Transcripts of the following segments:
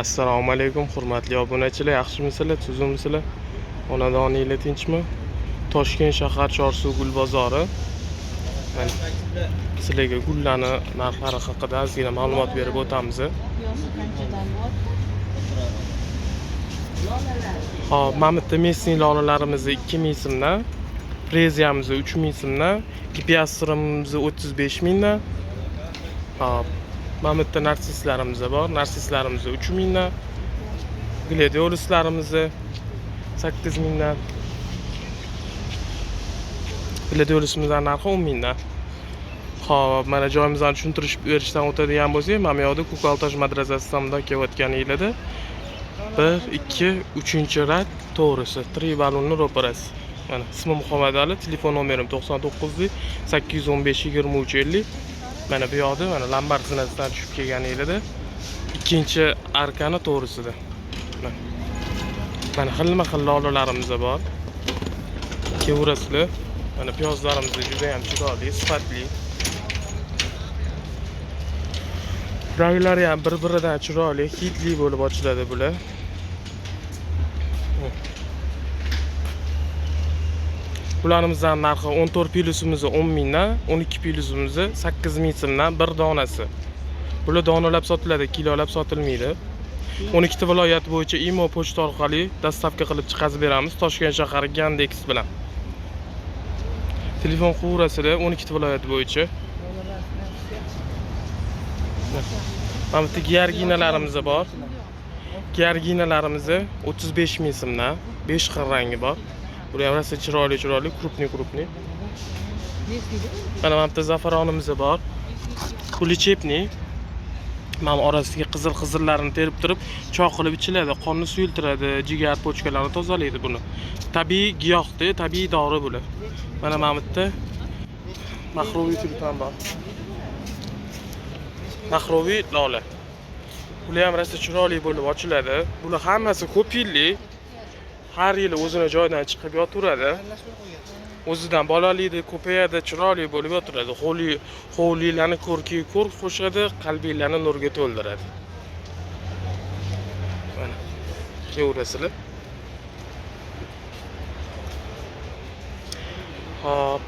Assalomu alaykum hurmatli obunachilar, yaxshimisizlar, tuzummisizlar? Xonadoninglar tinchmi? Toshkent shahar Chorsu gul bozori. Mana sizlarga gullarni narxlari haqida ozgina ma'lumot berib o'tamiz. Hop, mana bitta Messing lolalarimiz 2000 so'mdan, Preziyamiz 3000 so'mdan, Gipiastrimiz 35 mingdan. Hop, mana bitta narsislarimiz bor. Narsislarimiz 3000 dan. Gladioluslarimiz 8 mingdan. Gladiolusimizning narxi 10 mingdan. Hop, mana joyimizni tushuntirish berishdan o'tadigan bo'lsak, mana bu yerda Ko'kaltosh madrasasi tomonidan kelayotganinglarda 1, 2, 3-rad to'g'risi 3 balonni ro'parasi. Mana ismim Muhammad Ali, telefon nomerim 99 815 23 50. Mana bu yoqda mana lambar zinasidan tushib kelganinglarda ikkinchi arkani to'g'risida. Mana xilma-xil lolalarimiz bor. Kevraslar. Mana piyozlarimiz juda ham chiroyli, sifatli. Ranglari ham bir-biridan chiroyli, hidli bo'lib ochiladi bular. Bularımızdan narxi 14 pilusimiz 10 mingdan, 12 pilusimiz 8 ming so'mdan bir donasi. Bular donalab sotiladi, kilolab sotilmaydi. 12 viloyat bo'yicha imo pochta orqali dastavka qilib chiqazib beramiz Toshkent shahari Yandex bilan. Telefon quvrasida 12 viloyat bo'yicha. Mana bu giarginalarimiz bor. Giarginalarimiz 35 ming so'mdan, 5 xil rangi bor. Bular ham rosa chiroyli, krupni. Mana bitta zafaronimiz bor. Pulichepni. Mana orasiga qizil-qizillarni terib turib, choy qilib ichiladi, qonni suyultiradi, jigar pochkalarini tozalaydi buni. Tabiiy giyohdi, tabiiy dori bular. Mana bitta mahroviy tulpan bor. Mahroviy lola. Bular ham rosa chiroyli bo'lib ochiladi. Bular hammasi ko'p yillik. Har yili o'zini joyidan chiqib yotaveradi. O'zidan bolalikda ko'payadi, chiroyli bo'lib yotaveradi. Hovlilarni ko'rkiga ko'r qo'shadi, qalbinglarni nurga to'ldiradi. Mana ko'rasizlar. Hop.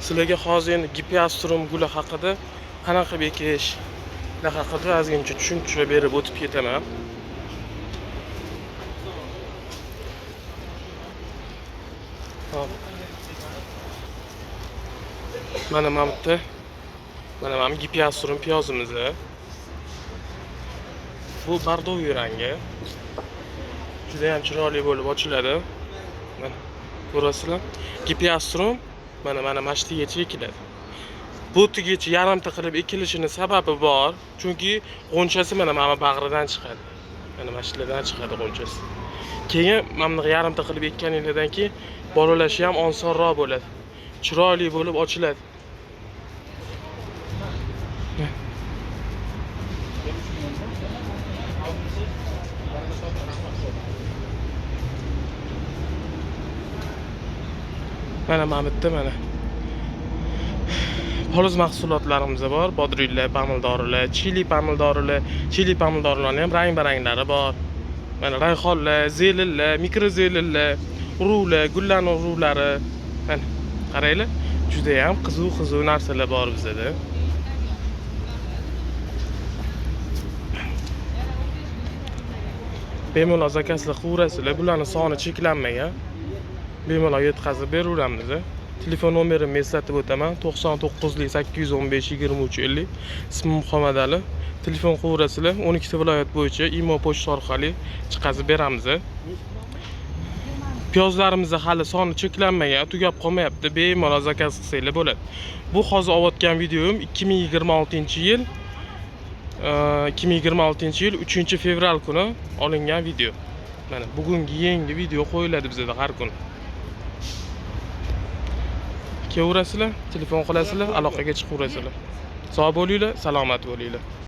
Sizlarga hozir endi Gipiastrum guli haqida qanaqa bekish haqida ozgina tushuntirib berib o'tib ketaman. Mana mana Gipiastrum piyozimiz. Bu bardoviy rangi. Juda ham chiroyli bo'lib ochiladi. Mana ko'rasizlar. Gipiastrum mana mashtigacha ekiladi. Bu tigacha yarimta qilib ekilishining sababi bor, chunki g'onchasi mana bag'ridan chiqadi. Mana mashtilardan chiqadi g'onchasi. Keyin mana yarimta qilib ekkaninglardan keyin bolalashi ham osonroq bo'ladi. Chiroyli bo'lib ochiladi. Mana bitta poliz mahsulotlarimiz bor. Bodringlar, pomidorlar, chili pomidorlarning ham rang-baranglari bor. Mana rayhonlar, zelinlar, mikrozelinlar, urug'lar, gullarning urug'lari. Mana qaranglar, juda ham qiziq narsalar bor bizda. Bemalol zakazlar qilaverasizlar. Bularning soni cheklanmagan. Bemalol yetkazib beraveramiz. Telefon nomerimni eslatib o'taman. 99 815 23 50. Ismim Muhammad Ali. Telefon qilaverasizlar. 12 viloyat bo'yicha imo pochta orqali chiqazib beramiz. Piyozlarimiz hali soni cheklanmagan, tugab qolmayapti. Bemalol zakaz qilsanglar bo'ladi. Bu hozir olayotgan videom 2026-yil 3 fevral kuni olingan video. Mana bugungi yangi video qo'yiladi bizda har kun. Kevrasizlar, telefon qilasizlar, aloqaga chiqaverasizlar. Sog' bo'linglar, salomat bo'linglar.